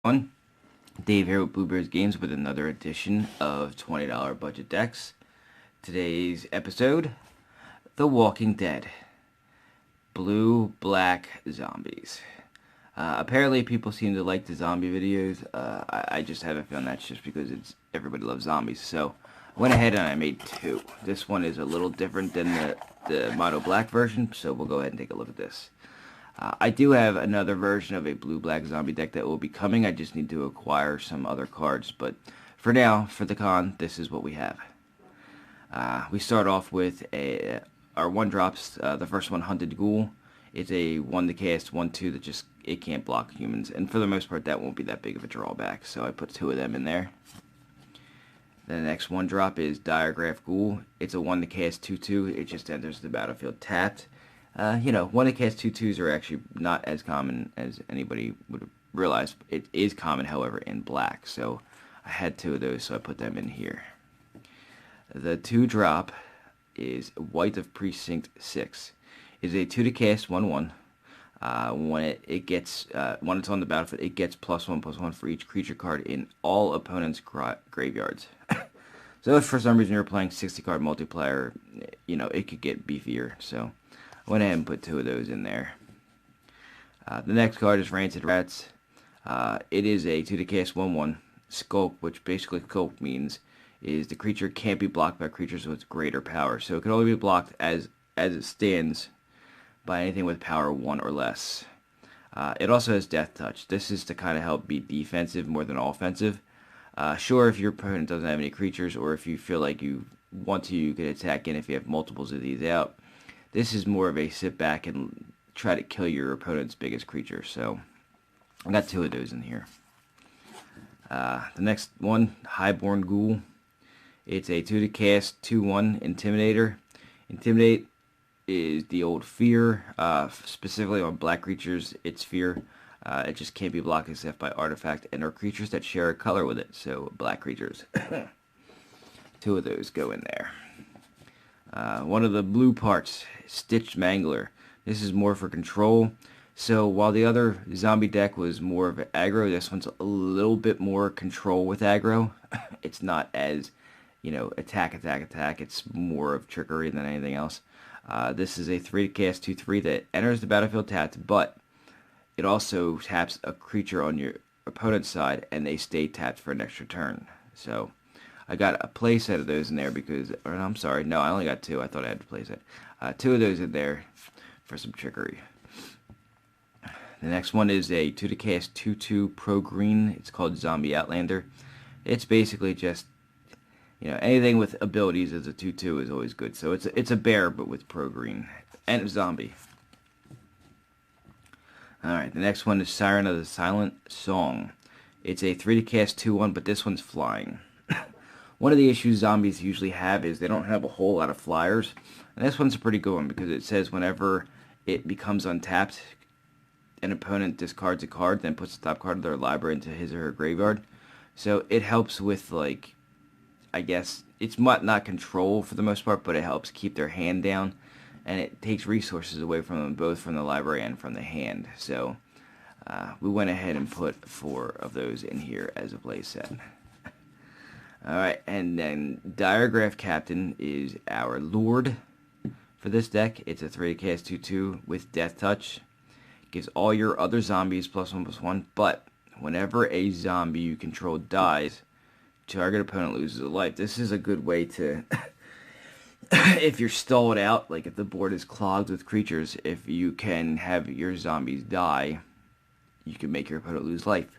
everyone. Dave here with Bluebears Games with another edition of $20 budget decks. Today's episode, The Walking Dead. Blue, black zombies. Apparently people seem to like the zombie videos. I just haven't found that just because everybody loves zombies. So I went ahead and I made two. This one is a little different than the mono black version, so we'll go ahead and take a look at this. I do have another version of a blue-black zombie deck that will be coming. I just need to acquire some other cards. But for now, for the con, this is what we have. We start off with our one drops. The first one, Hunted Ghoul. It's a 1 to cast, 1/2 that it can't block humans. And for the most part, that won't be that big of a drawback. So I put two of them in there. Then the next one drop is Diagraph Ghoul. It's a 1 to cast, 2/2. It just enters the battlefield tapped. 1 to cast 2/2s are actually not as common as anybody would realize. It is common, however, in black. So I had two of those, so I put them in here. The 2 drop is White of Precinct 6. It's a 2 to cast, 1/1. When it's on the battlefield, it gets +1/+1 for each creature card in all opponents' graveyards. So if for some reason you're playing 60-card multiplayer, it could get beefier. So I went ahead and put two of those in there. The next card is Rancid Rats. It is a 2 to cast, 1/1. Skulk, which basically Skulk means is the creature can't be blocked by creatures with greater power. So it can only be blocked as it stands by anything with power 1 or less. It also has Death Touch. This is to kind of help be defensive more than offensive. Sure, if your opponent doesn't have any creatures, or if you feel like you want to, you can attack in if you have multiples of these out. This is more of a sit back and try to kill your opponent's biggest creature. So I got two of those in here. The next one, Highborn Ghoul. It's a 2 to cast, 2/1 Intimidator. Intimidate is the old fear. Specifically on black creatures, it's fear. It just can't be blocked except by artifact and or creatures that share a color with it. So black creatures. Two of those go in there. One of the blue parts, Stitched Mangler. This is more for control. So while the other zombie deck was more of aggro, this one's a little bit more control with aggro. It's not as, attack. It's more of trickery than anything else. This is a 3 to cast, 2/3 that enters the battlefield tapped, but it also taps a creature on your opponent's side, and they stay tapped for an extra turn. So I got a playset of those in there I'm sorry, no, I only got two. I thought I had a playset. Two of those in there for some trickery. The next one is a 2 to cast, 2/2 Pro Green. It's called Zombie Outlander. It's basically just, anything with abilities as a 2/2 is always good. So it's a bear, but with Pro Green. And a zombie. Alright, the next one is Siren of the Silent Song. It's a 3 to cast, 2/1, but this one's flying. One of the issues zombies usually have is they don't have a whole lot of flyers. And this one's a pretty good one because it says whenever it becomes untapped, an opponent discards a card, then puts the top card of their library into his or her graveyard. So it helps with, I guess, it's not control for the most part, but it helps keep their hand down. And it takes resources away from them, both from the library and from the hand. So we went ahead and put 4 of those in here as a playset. Alright, and then Diagraph Captain is our Lord for this deck. It's a 3 to cast, 2/2 with Death Touch. Gives all your other zombies +1/+1, but whenever a zombie you control dies, target opponent loses a life. This is a good way to, if you're stalled out, like if the board is clogged with creatures, if you can have your zombies die, you can make your opponent lose life.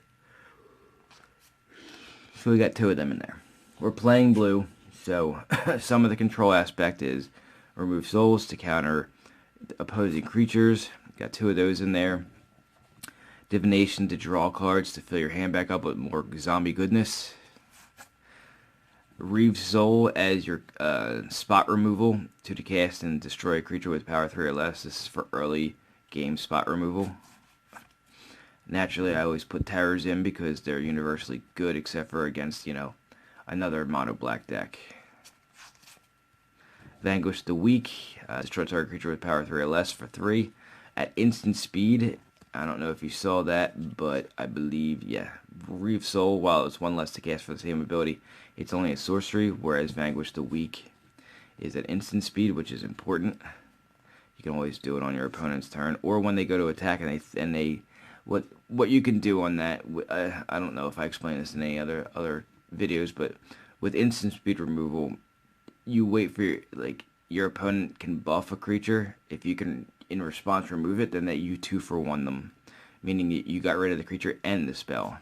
So we got 2 of them in there. We're playing blue, so some of the control aspect is remove souls to counter opposing creatures. Got 2 of those in there. Divination to draw cards to fill your hand back up with more zombie goodness. Reeve Soul as your spot removal, 2 to cast and destroy a creature with power 3 or less. This is for early game spot removal. Naturally, I always put terrors in because they're universally good except for against, another mono black deck. Vanquish the Weak. Destroy target creature with power 3 or less for 3. At instant speed, I don't know if you saw that, but I believe, yeah, Reef Soul, while it's one less to cast for the same ability, it's only a sorcery, whereas Vanquish the Weak is at instant speed, which is important. You can always do it on your opponent's turn, or when they go to attack and they what you can do on that. I don't know if I explained this in any other videos, but with instant speed removal, you wait for your opponent can buff a creature. If you can in response remove it, then that you 2-for-1 them, meaning you got rid of the creature and the spell.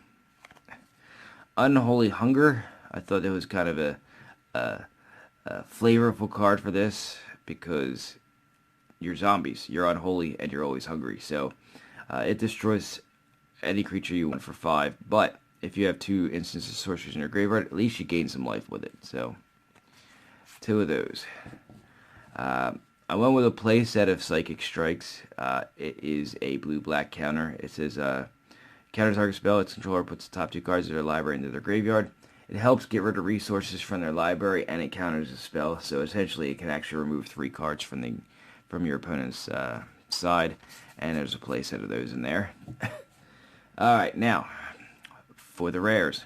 Unholy Hunger. I thought it was kind of a flavorful card for this because you're zombies, you're unholy, and you're always hungry. So it destroys any creature you want for 5. But if you have 2 instances of sorceries in your graveyard, at least you gain some life with it. So 2 of those. I went with a play set of Psychic Strikes. It is a blue-black counter. It says, counter target spell, its controller puts the top 2 cards of their library into their graveyard. It helps get rid of resources from their library, and it counters a spell. So essentially, it can actually remove 3 cards from your opponent's side. And there's a play set of those in there. Alright, now, for the rares.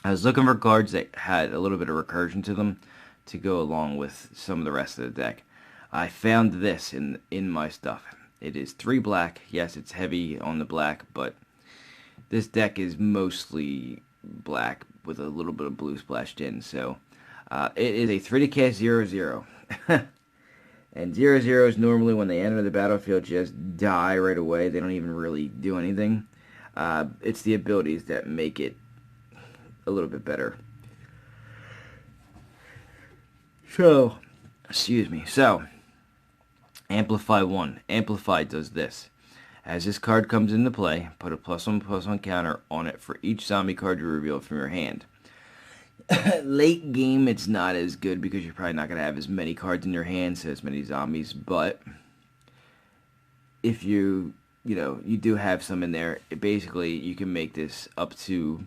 I was looking for cards that had a little bit of recursion to them to go along with some of the rest of the deck. I found this in my stuff. It is 3 black. Yes, it's heavy on the black, but this deck is mostly black with a little bit of blue splashed in. So it is a 3 to cast 0/0. And 0/0s normally when they enter the battlefield just die right away. They don't even really do anything. It's the abilities that make it a little bit better. So, excuse me. So, Amplify 1. Amplify does this. As this card comes into play, put a +1/+1 counter on it for each zombie card you reveal from your hand. Late game, it's not as good because you're probably not going to have as many cards in your hand, so as many zombies, but if you do have some in there, basically you can make this up to,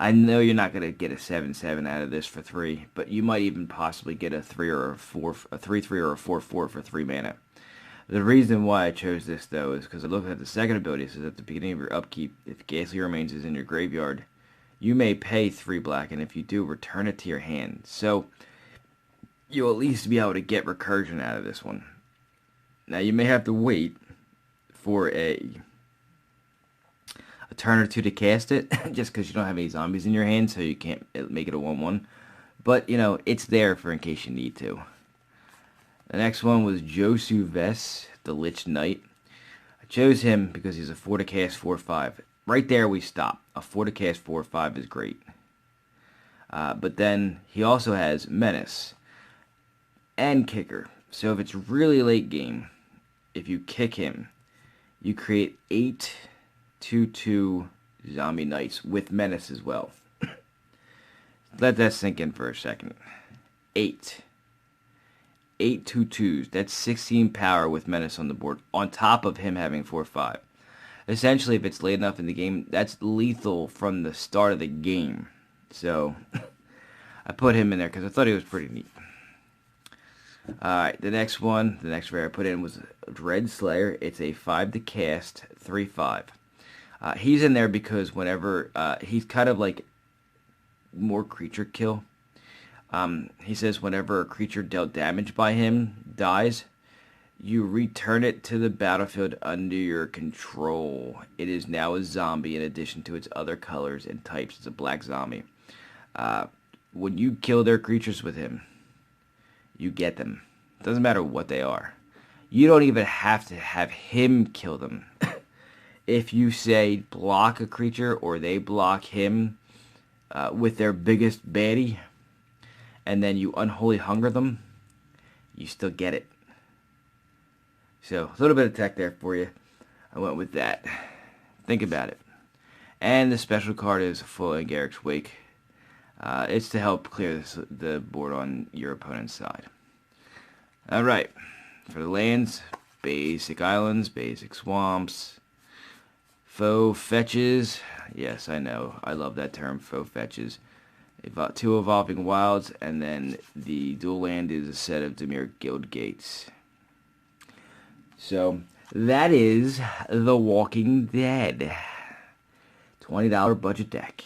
I know you're not going to get a 7/7 out of this for 3, but you might even possibly get a 3 or a 4, a 3/3 or a 4/4 for 3 mana. The reason why I chose this, though, is because I looked at the second ability. It says at the beginning of your upkeep, if Ghastly Remains is in your graveyard, you may pay 3 black, and if you do, return it to your hand. So, you'll at least be able to get recursion out of this one. Now, you may have to wait for a turn or 2 to cast it, just because you don't have any zombies in your hand, so you can't make it a 1/1. But, it's there for in case you need to. The next one was Josu Ves, the Lich Knight. I chose him because he's a 4 to cast 4/5. Right there we stop. A 4 to cast 4/5 is great. But then he also has Menace and Kicker. So if it's really late game, if you kick him, you create 8 2/2 zombie knights with Menace as well. Let that sink in for a second. 8 2/2s. That's 16 power with Menace on the board, on top of him having 4/5. Essentially, if it's late enough in the game, that's lethal from the start of the game. So, I put him in there because I thought he was pretty neat. Alright, the next rare I put in was Dread Slayer. It's a 5 to cast, 3/5. He's in there because whenever, he's kind of like more creature kill. He says whenever a creature dealt damage by him dies, you return it to the battlefield under your control. It is now a zombie in addition to its other colors and types. It's a black zombie. When you kill their creatures with him, you get them. Doesn't matter what they are. You don't even have to have him kill them. If you say block a creature or they block him with their biggest baddie, and then you Unholy Hunger them, you still get it. So, a little bit of tech there for you. I went with that. Think about it. And the special card is Full in Garrick's Wake. It's to help clear the board on your opponent's side. Alright. For the lands, basic islands, basic swamps, faux fetches. Yes, I know. I love that term, faux fetches. 2 Evolving Wilds, and then the dual land is a set of Dimir Guild Gates. So, That is The Walking Dead. $20 budget deck.